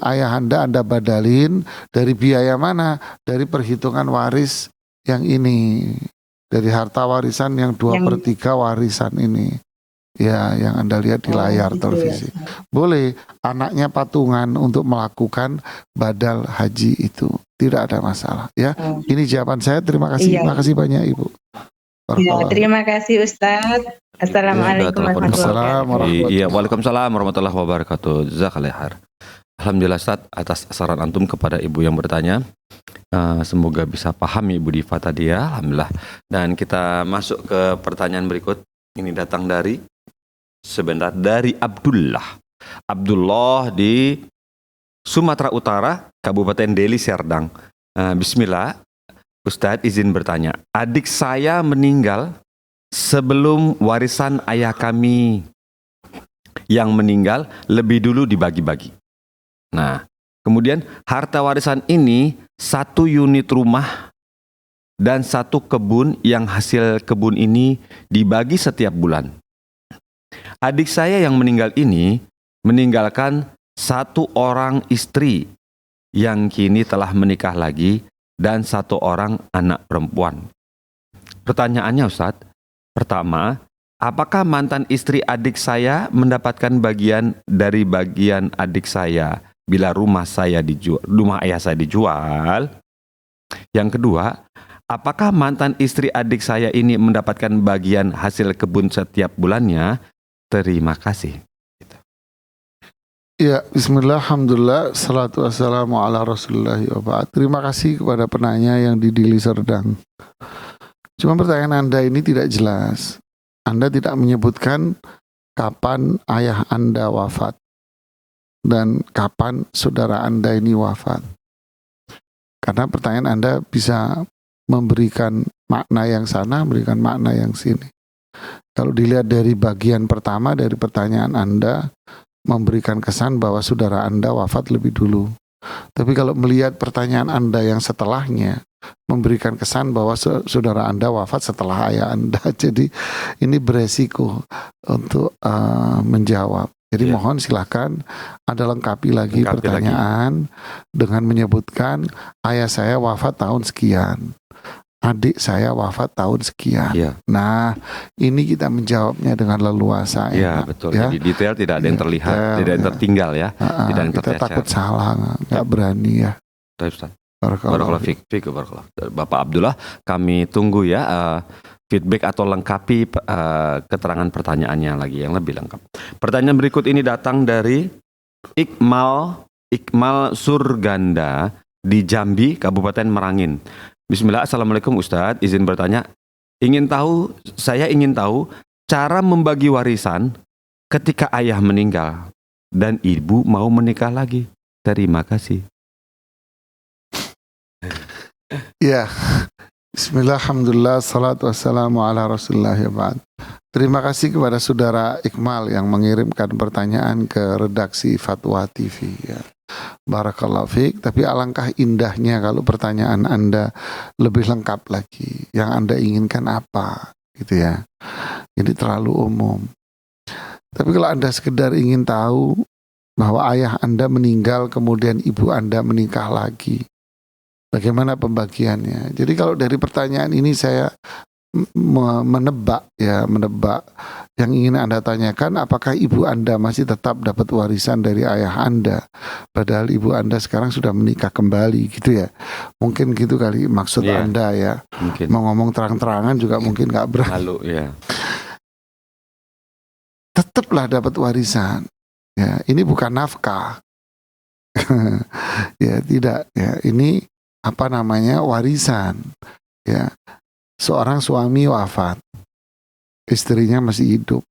ayah Anda badalin dari biaya mana? Dari perhitungan waris yang ini, dari harta warisan yang 2/3 warisan ini. Ya, yang Anda lihat di layar gitu televisi. ya. Boleh anaknya patungan untuk melakukan badal haji itu. Tidak ada masalah ya. Oh. Ini jawaban saya. Terima kasih. Iya. Makasih banyak Ibu. Ya, terima kasih Ustadz. Assalamualaikum warahmatullahi wabarakatuh. Iya, waalaikumsalam warahmatullahi wabarakatuh. Jazakallahu khair. Alhamdulillah Ustaz atas saran antum kepada ibu yang bertanya. Semoga bisa paham Ibu Diva tadi ya. Alhamdulillah. Dan kita masuk ke pertanyaan berikut. Ini datang dari Abdullah. Abdullah di Sumatera Utara, Kabupaten Deli Serdang. Bismillah. Ustadz izin bertanya, adik saya meninggal sebelum warisan ayah kami yang meninggal lebih dulu dibagi-bagi. Nah, kemudian harta warisan ini 1 unit rumah dan 1 kebun yang hasil kebun ini dibagi setiap bulan. Adik saya yang meninggal ini meninggalkan 1 orang istri yang kini telah menikah lagi dan 1 orang anak perempuan. Pertanyaannya Ustadz, pertama, apakah mantan istri adik saya mendapatkan bagian dari bagian adik saya bila rumah ayah saya dijual? Yang kedua, apakah mantan istri adik saya ini mendapatkan bagian hasil kebun setiap bulannya? Terima kasih. Ya, bismillah, alhamdulillah, salatu wassalamu ala rasulullah wa ba'd. Terima kasih kepada penanya yang di Deli Serdang. Cuma pertanyaan Anda ini tidak jelas. Anda tidak menyebutkan kapan ayah Anda wafat dan kapan saudara Anda ini wafat. Karena pertanyaan Anda bisa memberikan makna yang sana, memberikan makna yang sini. Kalau dilihat dari bagian pertama dari pertanyaan Anda, memberikan kesan bahwa saudara Anda wafat lebih dulu. Tapi kalau melihat pertanyaan Anda yang setelahnya, memberikan kesan bahwa saudara Anda wafat setelah ayah Anda. Jadi ini beresiko untuk menjawab. Jadi mohon silakan Anda lengkapi lagi pertanyaan dengan menyebutkan ayah saya wafat tahun sekian, adik saya wafat tahun sekian. Ya. Nah, ini kita menjawabnya dengan leluasa. Ya, betul. Ya? Jadi detail tidak ada yang terlihat, Detail, tidak yang ya. tertinggal ya. Tidak yang Kita tercecer. takut salah, nggak berani ya. Ustaz. Barakallahu Barakallahu fiik. Barakallahu. Bapak Abdullah, kami tunggu ya feedback atau lengkapi keterangan pertanyaannya lagi yang lebih lengkap. Pertanyaan berikut ini datang dari Iqmal Surganda di Jambi, Kabupaten Merangin. Bismillah, Assalamualaikum Ustadz, izin bertanya. Saya ingin tahu cara membagi warisan ketika ayah meninggal dan ibu mau menikah lagi. Terima kasih. Ya, bismillah, alhamdulillah, salatu wassalamu ala rasulullah ya ba'd. Terima kasih kepada saudara Iqmal yang mengirimkan pertanyaan ke redaksi Fatwa TV ya. Barakallahu fiik. Tapi alangkah indahnya kalau pertanyaan Anda lebih lengkap lagi. Yang Anda inginkan apa gitu ya. Jadi terlalu umum. Tapi kalau Anda sekedar ingin tahu bahwa ayah Anda meninggal kemudian ibu Anda menikah lagi. Bagaimana pembagiannya? Jadi kalau dari pertanyaan ini saya menebak yang ingin Anda tanyakan, apakah ibu Anda masih tetap dapat warisan dari ayah Anda padahal ibu Anda sekarang sudah menikah kembali gitu ya. Mungkin gitu kali maksud Anda ya. Mungkin. Mau ngomong terang-terangan juga mungkin gak berani. Lalu ya. Tetaplah dapat warisan. Ya, ini bukan nafkah. Ya, tidak ya. Ini apa namanya? Warisan. Ya. Seorang suami wafat, istrinya masih hidup.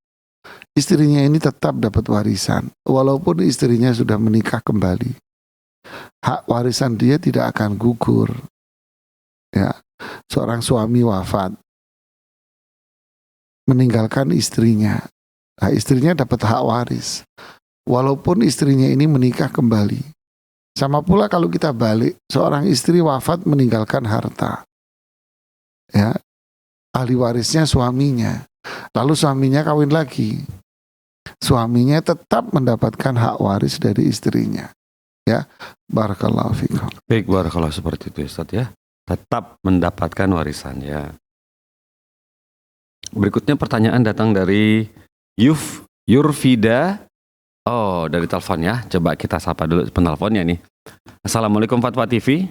Istrinya ini tetap dapat warisan, walaupun istrinya sudah menikah kembali. Hak warisan dia tidak akan gugur. Ya, seorang suami wafat, meninggalkan istrinya. Nah, istrinya dapat hak waris, walaupun istrinya ini menikah kembali. Sama pula kalau kita balik, seorang istri wafat meninggalkan harta. Ya, ahli warisnya suaminya, lalu suaminya kawin lagi, suaminya tetap mendapatkan hak waris dari istrinya. Ya, barakallahu fikum. Baik, barakallahu, seperti itu Ustaz ya. Tetap mendapatkan warisan ya. Berikutnya pertanyaan datang dari Yurfida. Oh, dari telepon ya. Coba kita sapa dulu penelponnya nih. Assalamualaikum Fatwa TV.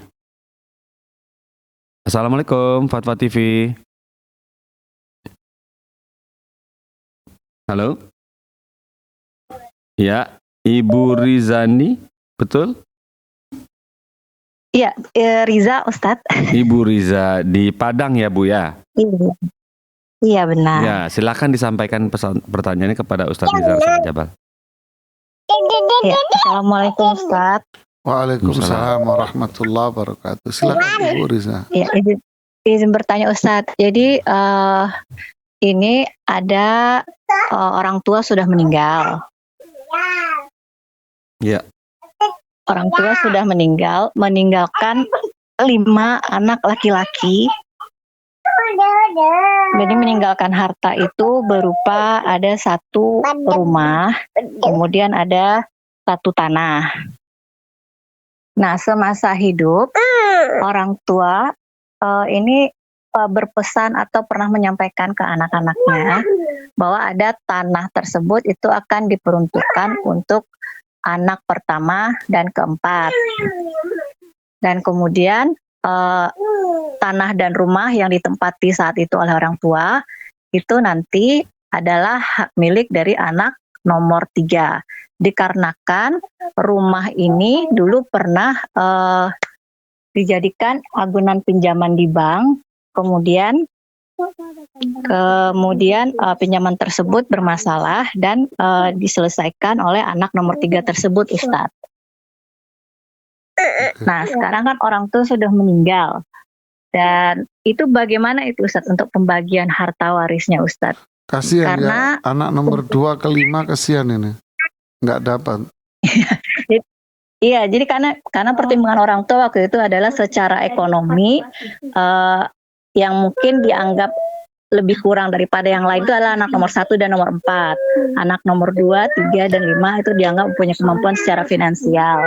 Assalamualaikum Fatwa TV. Halo. Ya, Ibu Rizani, betul? Iya, Riza Ustadz. Ibu Riza di Padang ya Bu ya? Iya benar. Ya, silakan disampaikan pertanyaannya kepada Ustadz Rizal Jabal. Ya, Assalamualaikum Ustadz. Waalaikumsalam warahmatullahi wabarakatuh. Silakan Ibu Riza. Ya, izin bertanya Ustadz. Jadi ini ada orang tua sudah meninggal. Ya. Orang tua sudah meninggal, meninggalkan 5 anak laki-laki. Jadi meninggalkan harta itu berupa ada 1 rumah, kemudian ada 1 tanah. Nah, semasa hidup orang tua ini berpesan atau pernah menyampaikan ke anak-anaknya bahwa ada tanah tersebut itu akan diperuntukkan untuk anak pertama dan keempat. Dan kemudian tanah dan rumah yang ditempati saat itu oleh orang tua itu nanti adalah hak milik dari anak nomor 3. Dikarenakan rumah ini dulu pernah dijadikan agunan pinjaman di bank, kemudian pinjaman tersebut bermasalah dan diselesaikan oleh anak nomor 3 tersebut, Ustadz. Nah, sekarang kan orang tua sudah meninggal. Dan itu bagaimana itu Ustadz untuk pembagian harta warisnya Ustadz? Kasihan Karena ya, anak nomor 2 ke 5 kasihan ini. Nggak dapat. Iya, jadi karena pertimbangan orang tua waktu itu adalah secara ekonomi yang mungkin dianggap lebih kurang daripada yang lain itu adalah anak nomor 1 dan nomor 4. Anak nomor 2, 3, dan 5 itu dianggap punya kemampuan secara finansial.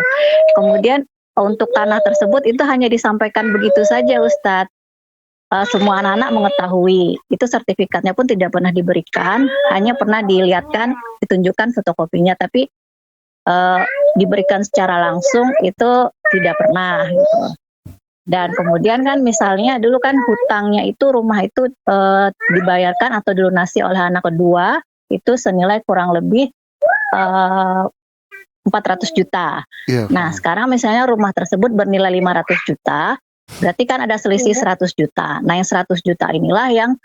Kemudian untuk tanah tersebut itu hanya disampaikan begitu saja Ustadz. Semua anak-anak mengetahui, itu sertifikatnya pun tidak pernah diberikan, hanya pernah dilihatkan, ditunjukkan fotokopinya, tapi diberikan secara langsung itu tidak pernah gitu. Dan kemudian kan misalnya dulu kan hutangnya itu rumah itu dibayarkan atau dilunasi oleh anak kedua itu senilai kurang lebih 400 juta. Yeah. Nah sekarang misalnya rumah tersebut bernilai 500 juta, berarti kan ada selisih 100 juta. Nah yang 100 juta inilah yang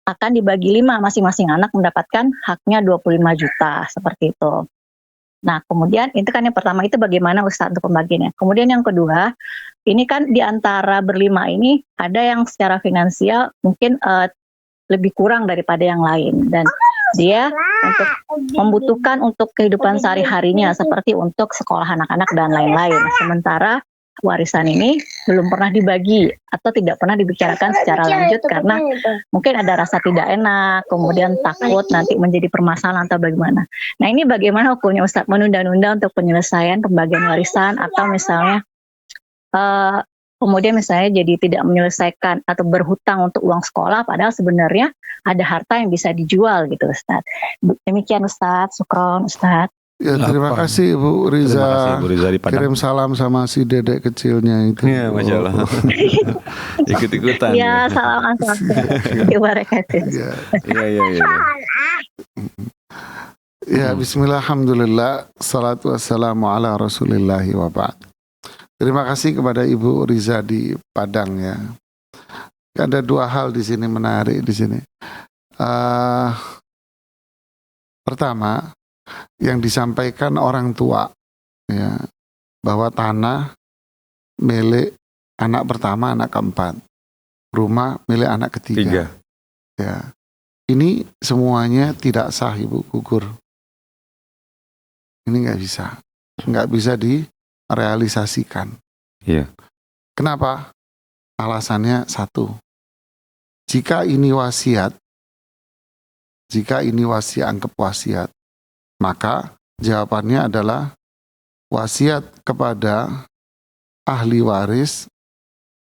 akan dibagi 5, masing-masing anak mendapatkan haknya 25 juta, seperti itu. Nah kemudian itu kan yang pertama itu bagaimana Ustadz untuk pembagiannya. Kemudian yang kedua, ini kan di antara berlima ini ada yang secara finansial mungkin lebih kurang daripada yang lain. Dan dia untuk membutuhkan untuk kehidupan sehari-harinya seperti untuk sekolah anak-anak dan lain-lain. Sementara warisan ini belum pernah dibagi atau tidak pernah dibicarakan secara lanjut karena mungkin ada rasa tidak enak, kemudian takut nanti menjadi permasalahan atau bagaimana. Nah ini bagaimana hukumnya Ustadz, menunda-nunda untuk penyelesaian pembagian warisan atau misalnya kemudian misalnya jadi tidak menyelesaikan atau berhutang untuk uang sekolah padahal sebenarnya ada harta yang bisa dijual gitu Ustadz. Demikian Ustadz, syukron Ustadz. Ya, terima kasih Bu Riza. Terima kasih Bu Riza di Padang. Kirim salam sama si dedek kecilnya itu. Iya, Masya Allah. Ikut-ikutan. Ya, salam wabarakatuh. Ya. Iya. Ya, bismillah, alhamdulillah, salatu wassalamu ala rasulillahi wa ba'd. Terima kasih kepada Ibu Riza di Padang ya. Ada dua hal di sini menarik di sini. Pertama, yang disampaikan orang tua ya, bahwa tanah milik anak pertama, anak keempat, rumah milik anak ketiga. Ya. Ini semuanya tidak sah Ibu, gugur. Ini nggak bisa direalisasikan. Iya. Kenapa? Alasannya satu, jika ini wasiat, anggap wasiat, maka jawabannya adalah wasiat kepada ahli waris,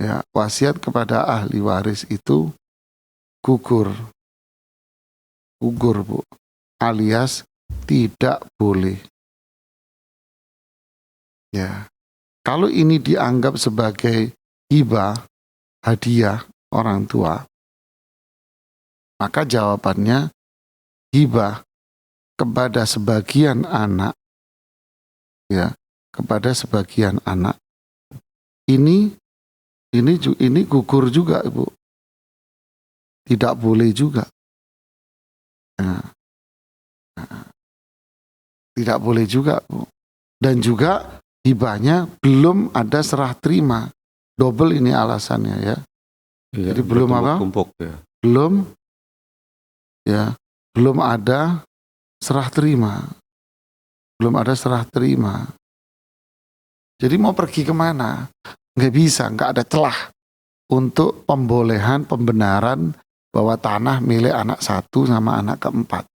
ya, wasiat kepada ahli waris itu gugur Bu, alias tidak boleh. Ya, kalau ini dianggap sebagai hibah, hadiah orang tua, maka jawabannya hibah kepada sebagian anak, ya, kepada sebagian anak. Ini gugur juga, Ibu. Tidak boleh juga. Tidak boleh juga, Bu. Dan juga hibahnya belum ada serah terima. Double ini alasannya ya. Iya, jadi belum apa? Kumpuk, ya. Belum ada serah terima. Belum ada serah terima. Jadi mau pergi kemana? Nggak bisa, nggak ada celah untuk pembenaran bahwa tanah milik anak satu sama anak keempat.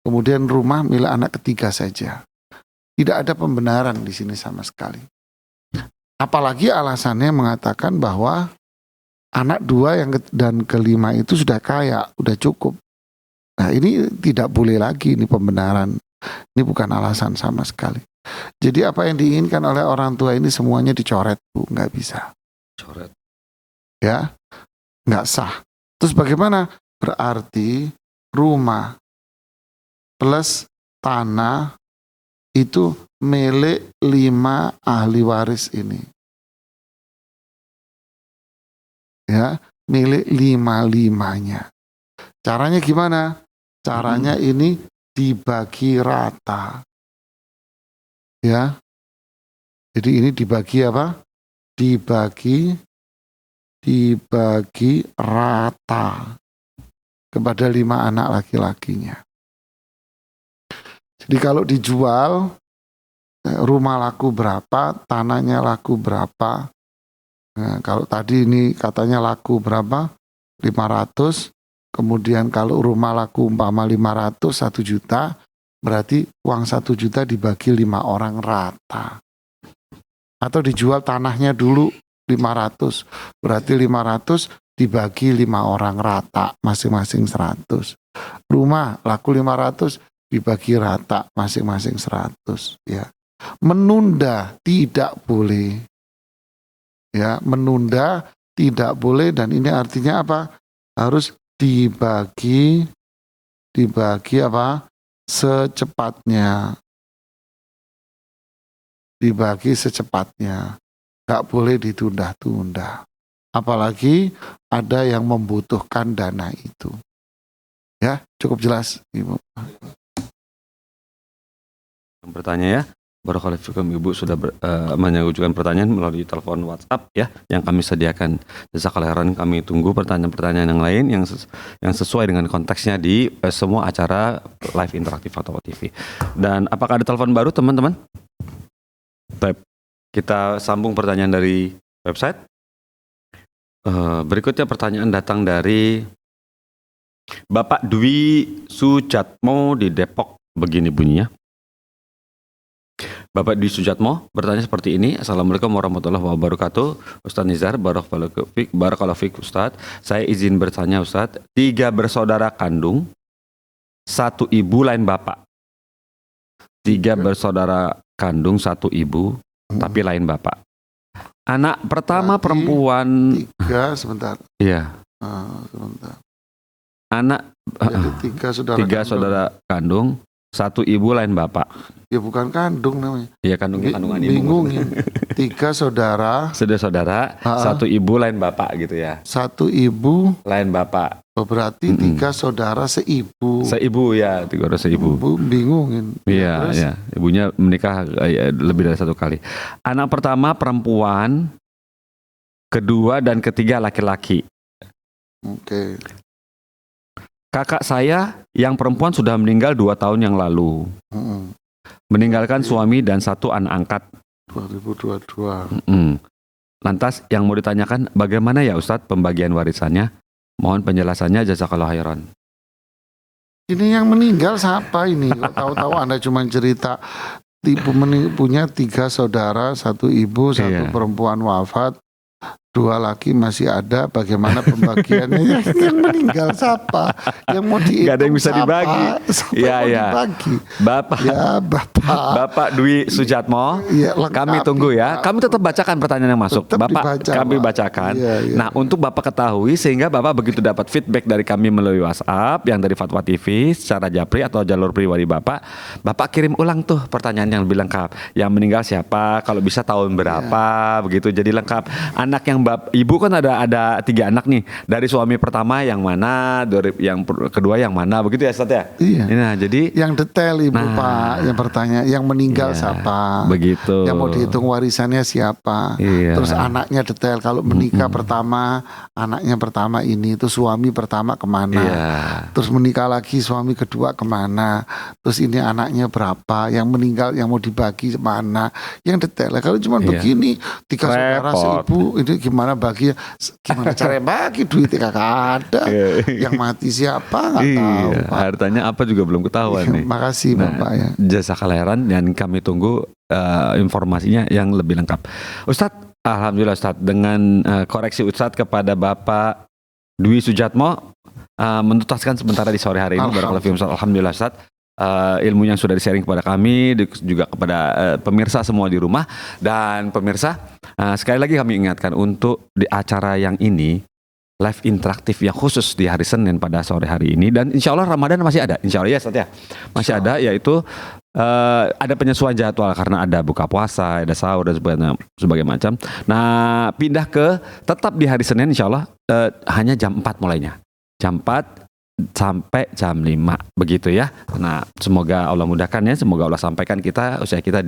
Kemudian rumah milik anak ketiga saja. Tidak ada pembenaran di sini sama sekali. Apalagi alasannya mengatakan bahwa anak dua dan kelima itu sudah kaya, sudah cukup. Nah ini tidak boleh lagi, ini pembenaran. Ini bukan alasan sama sekali. Jadi apa yang diinginkan oleh orang tua ini semuanya dicoret, Bu, nggak bisa. Coret. Ya, nggak sah. Terus bagaimana? Berarti rumah plus tanah itu milik 5 ahli waris ini. Ya, milik 5-5-nya. Caranya gimana? Caranya ini dibagi rata. Ya. Jadi ini dibagi apa? Dibagi rata kepada 5 anak laki-lakinya. Jadi kalau dijual, rumah laku berapa, tanahnya laku berapa. Nah, kalau tadi ini katanya laku berapa? 500. Kemudian kalau rumah laku umpama 500, 1 juta, berarti uang 1 juta dibagi 5 orang rata. Atau dijual tanahnya dulu 500, berarti 500 dibagi 5 orang rata, masing-masing 100. Rumah laku 500 dibagi rata, masing-masing 100. Ya. Menunda tidak boleh. Ya, menunda tidak boleh, dan ini artinya apa? Harus dibagi apa? Secepatnya. Dibagi secepatnya. Gak boleh ditunda-tunda. Apalagi ada yang membutuhkan dana itu. Ya, cukup jelas, Ibu. Bertanya ya, Barakallahu fikum, Ibu sudah menyajukan pertanyaan melalui telepon WhatsApp ya, yang kami sediakan. Jazakallahu khairan, kami tunggu pertanyaan-pertanyaan yang lain yang sesuai dengan konteksnya di semua acara live interaktif Fatwa TV. Dan apakah ada telepon baru teman-teman? Baik. Kita sambung pertanyaan dari website. Berikutnya pertanyaan datang dari Bapak Dwi Sujatmo di Depok. Begini bunyinya. Bapak Dwi Sujatmo bertanya seperti ini. Assalamualaikum warahmatullahi wabarakatuh. Ustaz Nizar, barakallahu fiik Ustaz. Saya izin bertanya Ustaz. 3 bersaudara kandung, 1 ibu lain bapak. 3 bersaudara kandung, 1 ibu, tapi lain bapak. Anak pertama Berarti perempuan. 3 sebentar. Iya. Sebentar. Anak Jadi 3 saudara kandung, 1 ibu lain bapak. Ya bukan kandung namanya. Iya kandungan ibu. Bingungin. 3 saudara. Saudara, 1 ibu lain bapak gitu ya. 1 ibu Lain bapak. berarti 3 saudara seibu. Seibu ya, 3 orang seibu. Ibu bingungin. Iya, Terus? ya. Ibunya menikah lebih dari 1 kali. Anak pertama perempuan, kedua dan ketiga laki-laki. Oke. Kakak saya yang perempuan sudah meninggal 2 tahun yang lalu. Meninggalkan suami dan 1 anak angkat. 2022. Lantas yang mau ditanyakan bagaimana ya Ustadz pembagian warisannya? Mohon penjelasannya, jazakallahu khairan. Ini yang meninggal siapa ini? Kok tahu-tahu Anda cuma cerita ibu punya 3 saudara, 1 ibu, 1 Iya. perempuan wafat, 2 laki masih ada. Bagaimana pembagiannya? Yang meninggal siapa? Yang mau dihitung Gak ada yang bisa siapa? dibagi. Siapa Iya, yang mau iya. dibagi? Bapak Ya Bapak Dwi Sujatmo, Iya, lengkapi, kami tunggu ya. Pak. Kami tetap bacakan pertanyaan yang masuk. Tetap Bapak dibaca, kami Pak. bacakan. Iya, iya. Nah, untuk Bapak ketahui sehingga Bapak begitu dapat feedback dari kami melalui WhatsApp yang dari Fatwa TV secara japri atau jalur pribadi Bapak kirim ulang tuh pertanyaan yang lebih lengkap. Yang meninggal siapa? Kalau bisa tahun berapa? Begitu jadi lengkap. Anak yang ibu kan ada 3 anak nih. Dari suami pertama yang mana, dari yang kedua yang mana, begitu ya Ustaz ya? Iya. Nah, jadi Yang detail ibu Nah. Pak, yang bertanya, yang meninggal Iya, siapa? begitu. Yang mau dihitung warisannya siapa? Iya. Terus anaknya detail. Kalau menikah pertama, anaknya pertama ini, terus suami pertama kemana? Iya. Terus menikah lagi suami kedua kemana? Terus ini anaknya berapa? Yang meninggal yang mau dibagi mana? Yang detail. Kalau cuma Iya. begini, 3 saudara Repot. seibu, ini gimana bagi? Gimana cara bagi duitnya kagak ada? Iya. Yang mati siapa? Nggak tahu. Iya, Pak. hartanya apa juga belum ketahuan nih. Makasih Nah, Bapak ya. Jazakallahu khairan dan kami tunggu informasinya yang lebih lengkap. Ustadz, alhamdulillah Ustadz dengan koreksi Ustadz kepada Bapak Dwi Sujatmo menuntaskan sementara di sore hari ini. Barakallahu fiikum Ustadz. Alhamdulillah Ustadz. Ilmu yang sudah di-sharing kepada kami juga kepada pemirsa semua di rumah. Dan pemirsa sekali lagi kami ingatkan untuk di acara yang ini live interaktif yang khusus di hari Senin pada sore hari ini, dan insya Allah Ramadan masih ada, insya Allah ya Ustaz ya, masih ada, yaitu ada penyesuaian jadwal karena ada buka puasa, ada sahur dan sebagainya macam. Nah, pindah ke tetap di hari Senin insya Allah hanya jam 4 mulainya, jam 4 sampai jam 5 begitu ya. Nah, semoga Allah mudahkan ya, semoga Allah sampaikan usia kita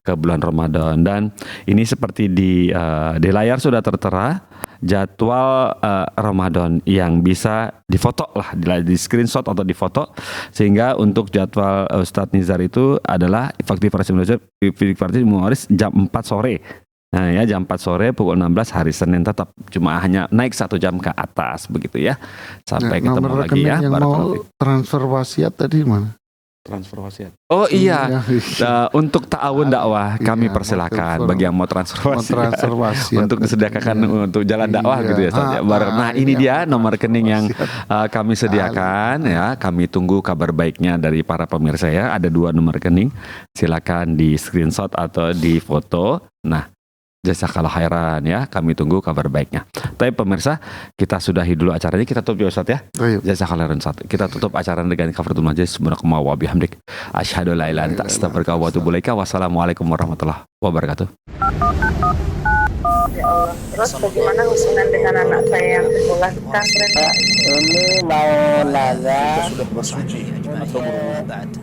ke bulan Ramadan. Dan ini seperti di layar sudah tertera jadwal Ramadan yang bisa difoto lah, di screenshot atau difoto, sehingga untuk jadwal Ustadz Nizar itu adalah Fakti Muaris jam 4 sore. Nah ya, jam 4 sore pukul 16 hari Senin, tetap cuma hanya naik 1 jam ke atas begitu ya. Sampai ketemu nomor lagi ya. rekening yang mau transfer wasiat tadi mana? Transfer wasiat. Oh iya. Untuk ta'awun dakwah kami persilakan bagi yang mau transfer Mau wasiat. transfer wasiat. Untuk disediakan untuk jalan dakwah Iya. gitu ya Ustaz ya. Nah, ini dia nomor rekening yang kami sediakan ya. Kami tunggu kabar baiknya dari para pemirsa ya. Ada 2 nomor rekening. Silakan di screenshot atau di foto. Nah, jazakallahu khairan ya. Kami tunggu kabar baiknya. Tapi pemirsa, kita sudahi dulu acaranya. Kita tutup ya Ustaz ya. Ayo. Jazakallahu khairan Ustaz. Kita tutup acara dengan kafaratul majlis. Subhanakallah wa bihamdik. Asyhadu an la ilaha illa anta astaghfiruka wa atubu ilaika. Wassalamualaikum warahmatullahi wabarakatuh. Ya Allah. Terus bagaimana hubungan dengan anak saya yang sekolah di pesantren? Ini mau nanya Sudah bersuci atau berwudu?